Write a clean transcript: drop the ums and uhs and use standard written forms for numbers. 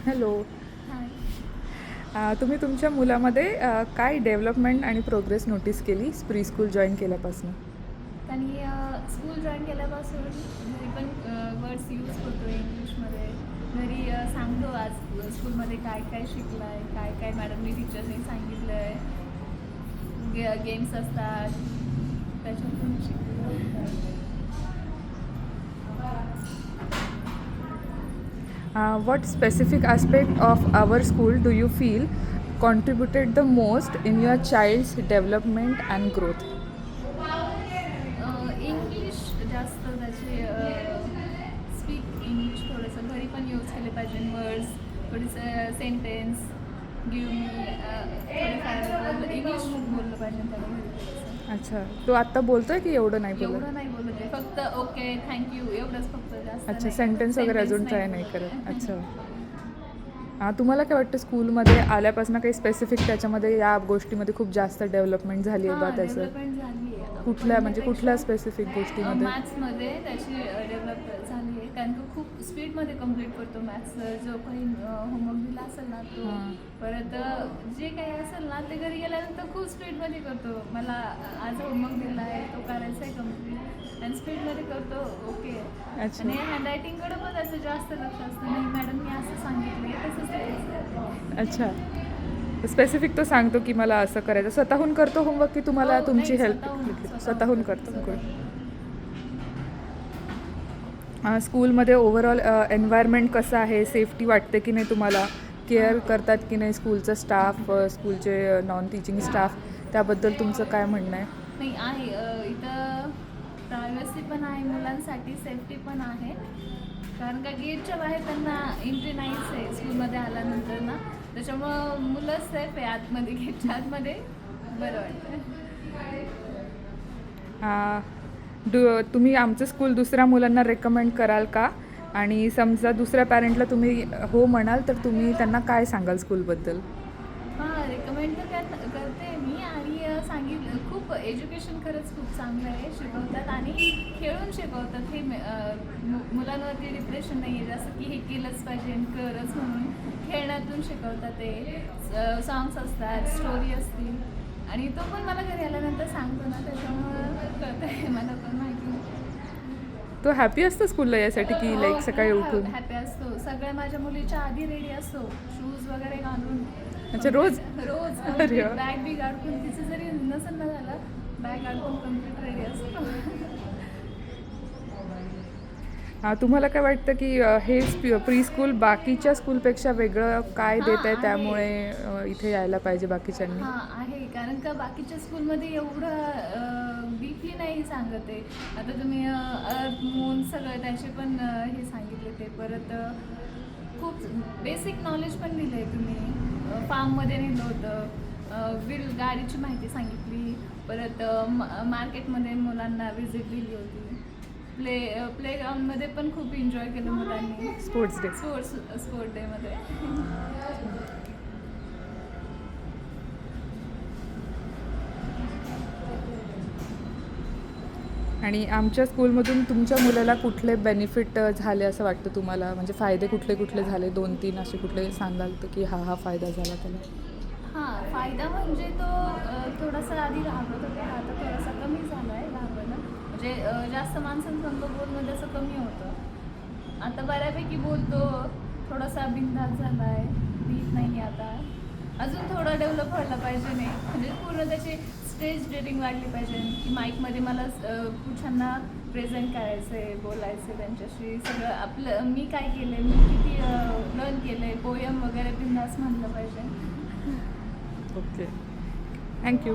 Hello. हाय. तुम्ही तुमच्या मुलामध्ये काय डेव्हलपमेंट आणि प्रोग्रेस नोटीस केली प्री स्कूल जॉईन केल्यापासून? त्यांनी स्कूल जॉईन केल्यापासून घरी पण वर्ड्स यूज करतो इंग्लिशमध्ये. घरी सांगतो आज स्कूलमध्ये काय काय शिकला आहे, काय काय मॅडमनी टीचरनी सांगितलं आहे. गेम्स असतात त्याच्यातून शिकतो. What specific aspect of our school do you feel contributed the most in your child's development and growth? English जास्त त्याचे स्पीक इंग्लिश थोडंसं घरी पण यूज केले पाहिजे. वर्ड्स थोडीसं सेंटेन्स गिव मी थोडेफार इंग्लिश बोललं पाहिजे त्याला घरी थोडंसं. अच्छा, तो आत्ता बोलतोय की एवढं नाही बोलत? एवढं नाही बोलत आहे, फक्त ओके थँक्यू एवढंच फक्त, जास्त अच्छा, नाही. सेंटेन्स वगैरे अजून Sentence ट्राय नाही करत. अच्छा. तुम्हाला काय वाटतं स्कूलमध्ये आल्यापासून काही स्पेसिफिक त्याच्यामध्ये या गोष्टीमध्ये खूप जास्त डेव्हलपमेंट झाली आहे बा त्याचं? डेव्हलपमेंट झाली आहे. कुठल्या म्हणजे कुठल्या स्पेसिफिक गोष्टीमध्ये? मॅथ्समध्ये त्याची डेव्हलप झाली आहे, कारण तो खूप स्पीडमध्ये कंप्लीट करतो मॅथ्स. जो काही होमवर्क दिला असेल ना तो, परत जे काही असेल ना ते घरी गेल्यानंतर खूप स्पीडमध्ये करतो. मला आज होमवर्क दिला आहे तो करायचा आहे कंप्लीट, आणि स्पीडमध्ये करतो. ओके. अच्छा. आणि हँडरायटिंगकडे पण त्याचं जास्त लक्ष असतं. नाही मॅडमनी असं सांगितलं आहे तसंच करायचं. अच्छा, स्पेसिफिक तो सांगतो की मला असं करायचं. स्वतःहून करतो होमवर्क की तुम्हाला हो, तुमची नाही, हेल्प? स्वतःहून करतो. गुड. स्कूलमध्ये ओव्हरऑल एन्व्हायरमेंट कसं आहे? सेफ्टी वाटते की नाही तुम्हाला? केअर करतात की नाही स्कूलचा स्टाफ, स्कूलचे नॉन टीचिंग स्टाफ? त्याबद्दल तुमचं काय म्हणणं आहे? नाही आहे, इथं प्रायव्हसी पण आहे मुलांसाठी, सेफ्टी पण आहे. कारण का गेटच्या बाहेर त्यांना एंट्री नाहीच आहे स्कूलमध्ये आल्यानंतर ना, त्याच्यामुळं मुलं सेफ आहे आतमध्ये, गेटच्या आतमध्ये बरं वाटतं. तुम्ही आमचं स्कूल दुसऱ्या मुलांना रेकमेंड कराल का? आणि समजा दुसऱ्या पॅरेंटला तुम्ही हो म्हणाल तर तुम्ही त्यांना काय सांगाल स्कूलबद्दल? हां, रेकमेंड तर करते मी, आणि सांगितलं खूप एज्युकेशन खरंच खूप चांगलं आहे. शिकवतात आणि खेळून शिकवतात. हे मुलांवरती डिप्रेशन नाही आहे जसं की हे केलंच पाहिजे आणि करच म्हणून. खेळण्यातून शिकवतात ते. सॉंग्स असतात, स्टोरी असते, आणि तो पण मला घरी आल्यानंतर सांगतो ना, त्याच्यामुळं कळतं आहे मला पण माहिती. तो हॅपी असतो स्कूलला यासाठी की लाईक सकाळी उठून? हॅपी असतो. सगळ्या माझ्या मुलीच्या आधी रेडी असतो, शूज वगैरे घालून. अच्छा, रोज? रोज अरे वा. बॅग बी अडकून, तिचं जरी नसेल ना झालं, बॅग अडकून कम्प्लीट रेडी असतो. तुम्हाला काय वाटतं की हे प्री स्कूल बाकीच्या स्कूलपेक्षा वेगळं काय देत आहे, आहे. त्यामुळे इथे यायला पाहिजे बाकीच्यांनी? हां आहे, कारण का बाकीच्या स्कूलमध्ये एवढं डीपली नाही सांगत आहे. आता तुम्ही अर्थ मून सगळं त्याचे पण हे सांगितले ते, परत खूप बेसिक नॉलेज पण दिलं आहे तुम्ही. फार्ममध्ये नेलं होतं, गाडीची माहिती सांगितली, परत मार्केटमध्ये मुलांना व्हिजिट दिली होती. प्लेग्राऊंडमध्ये पण खूप एन्जॉय केलं मुलांनी. Sports day. स्पोर्ट डेमध्ये. आणि आमच्या स्कूलमधून तुमच्या मुलाला कुठले बेनिफिट झाले असं वाटतं तुम्हाला? म्हणजे फायदे कुठले कुठले झाले? 2-3 असे कुठले सांगाल तर की हा फायदा झाला त्याला? हां, फायदा म्हणजे तो थोडासा आधी घाबरत होता, आता थोडासा कमी झाला आहे घाबरणं. म्हणजे जास्त माणसांसंग बोलणं त्याचं कमी होतं. आता बऱ्यापैकी बोलतो, थोडासा बिनधास्त झाला आहे, भीत नाही आता. अजून थोडं डेव्हलप व्हायला पाहिजे. नाही म्हणजे पूर्ण त्याची स्टेज डेअरिंग वाढली पाहिजे, की माईकमध्ये मला पुढच्यांना प्रेझेंट करायचं आहे, बोलायचं आहे त्यांच्याशी. सगळं आपलं मी काय केलं आहे, मी किती लर्न केलं आहे, पोयम वगैरे बिनधास्त म्हणलं पाहिजे. Okay, thank you.